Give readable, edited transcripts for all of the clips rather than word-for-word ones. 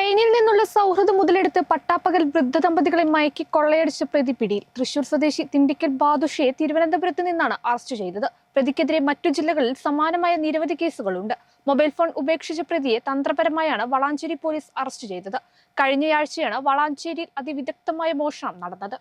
ട്രെയിനിൽ നിന്നുള്ള സൗഹൃദം മുതലെടുത്ത് പട്ടാപ്പകൽ വൃദ്ധ ദമ്പതികളെ മയക്കി കൊള്ളയടിച്ച പ്രതി പിടിയിൽ. തൃശൂർ സ്വദേശി തിണ്ടിക്കൽ ബാദുഷയെ തിരുവനന്തപുരത്ത് നിന്നാണ് അറസ്റ്റ് ചെയ്തത്. പ്രതിക്കെതിരെ മറ്റു ജില്ലകളിൽ സമാനമായ നിരവധി കേസുകളുണ്ട്. മൊബൈൽ ഫോൺ ഉപേക്ഷിച്ച പ്രതിയെ തന്ത്രപരമായാണ് വളാഞ്ചേരി പോലീസ് അറസ്റ്റ് ചെയ്തത്. കഴിഞ്ഞയാഴ്ചയാണ് വളാഞ്ചേരിയിൽ അതിവിദഗ്ധമായ മോഷണം നടന്നത്.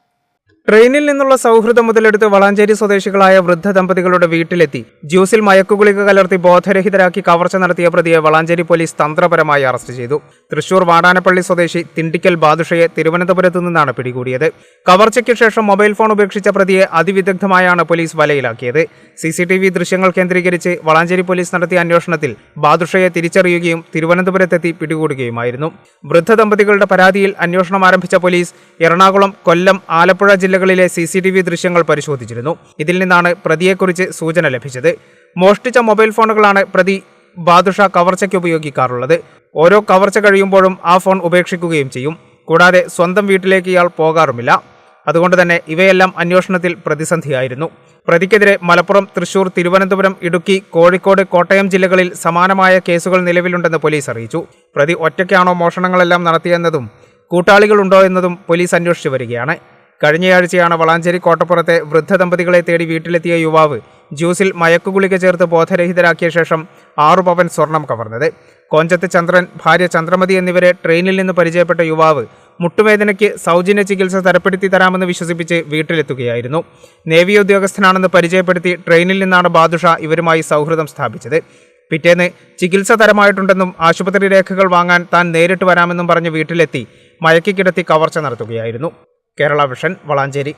ട്രെയിനിൽ നിന്നുള്ള സൗഹൃദം മുതലെടുത്ത് വളാഞ്ചേരി സ്വദേശികളായ വൃദ്ധ ദമ്പതികളുടെ വീട്ടിലെത്തി ജ്യൂസിൽ മയക്കുഗുളിക കലർത്തി ബോധരഹിതരാക്കി കവർച്ച നടത്തിയ പ്രതിയെ വളാഞ്ചേരി പോലീസ് തന്ത്രപരമായി അറസ്റ്റ് ചെയ്തു. തൃശൂർ വാടാനപ്പള്ളി സ്വദേശി തിണ്ടിക്കൽ ബാദുഷയെ തിരുവനന്തപുരത്ത് നിന്നാണ് പിടികൂടിയത്. കവർച്ചയ്ക്ക് ശേഷം മൊബൈൽ ഫോൺ ഉപേക്ഷിച്ച പ്രതിയെ അതിവിദഗ്ധമായാണ് പോലീസ് വലയിലാക്കിയത്. CCTV ദൃശ്യങ്ങൾ കേന്ദ്രീകരിച്ച് വളാഞ്ചേരി പോലീസ് നടത്തിയ അന്വേഷണത്തിൽ ബാദുഷയെ തിരിച്ചറിയുകയും തിരുവനന്തപുരത്തെത്തി പിടികൂടുകയുമായിരുന്നു. വൃദ്ധ ദമ്പതികളുടെ പരാതിയിൽ അന്വേഷണം ആരംഭിച്ച പോലീസ് എറണാകുളം, കൊല്ലം, ആലപ്പുഴ ജില്ലകളിലെ CCTV ദൃശ്യങ്ങൾ പരിശോധിച്ചിരുന്നു. ഇതിൽ നിന്നാണ് പ്രതിയെക്കുറിച്ച് സൂചന ലഭിച്ചത്. മോഷ്ടിച്ച മൊബൈൽ ഫോണുകളാണ് പ്രതി ബാദുഷ കവർച്ചയ്ക്ക് ഉപയോഗിക്കാറുള്ളത്. ഓരോ കവർച്ച കഴിയുമ്പോഴും ആ ഫോൺ ഉപേക്ഷിക്കുകയും ചെയ്യും. കൂടാതെ സ്വന്തം വീട്ടിലേക്ക് ഇയാൾ പോകാറുമില്ല. അതുകൊണ്ട് തന്നെ ഇവയെല്ലാം അന്വേഷണത്തിൽ പ്രതിസന്ധിയായിരുന്നു. പ്രതിക്കെതിരെ മലപ്പുറം, തൃശൂർ, തിരുവനന്തപുരം, ഇടുക്കി, കോഴിക്കോട്, കോട്ടയം ജില്ലകളിൽ സമാനമായ കേസുകൾ നിലവിലുണ്ടെന്ന് പോലീസ് അറിയിച്ചു. പ്രതി ഒറ്റയ്ക്കാണോ മോഷണങ്ങളെല്ലാം നടത്തിയെന്നതും കൂട്ടാളികളുണ്ടോ എന്നതും പോലീസ് അന്വേഷിച്ചു വരികയാണ്. കഴിഞ്ഞയാഴ്ചയാണ് വളാഞ്ചേരി കോട്ടപ്പുറത്തെ വൃദ്ധ ദമ്പതികളെ തേടി വീട്ടിലെത്തിയ യുവാവ് ജ്യൂസിൽ മയക്കുഗുളിക ചേർത്ത് ബോധരഹിതരാക്കിയ ശേഷം 6 പവൻ സ്വർണം കവർന്നത്. കോഞ്ചത്ത് ചന്ദ്രൻ, ഭാര്യ ചന്ദ്രമതി എന്നിവരെ ട്രെയിനിൽ നിന്ന് പരിചയപ്പെട്ട യുവാവ് മുട്ടുവേദനയ്ക്ക് സൗജന്യ ചികിത്സ തരപ്പെടുത്തി തരാമെന്ന് വിശ്വസിപ്പിച്ച് വീട്ടിലെത്തുകയായിരുന്നു. നേവി ഉദ്യോഗസ്ഥനാണെന്ന് പരിചയപ്പെടുത്തി ട്രെയിനിൽ നിന്നാണ് ബാദുഷ ഇവരുമായി സൗഹൃദം സ്ഥാപിച്ചത്. പിറ്റേന്ന് ചികിത്സ തരമായിട്ടുണ്ടെന്നും ആശുപത്രി രേഖകൾ വാങ്ങാൻ താൻ നേരിട്ട് വരാമെന്നും പറഞ്ഞ് വീട്ടിലെത്തി മയക്കിക്കിടത്തി കവർച്ച നടത്തുകയായിരുന്നു. കേരള വിഷൻ, വളാഞ്ചേരി.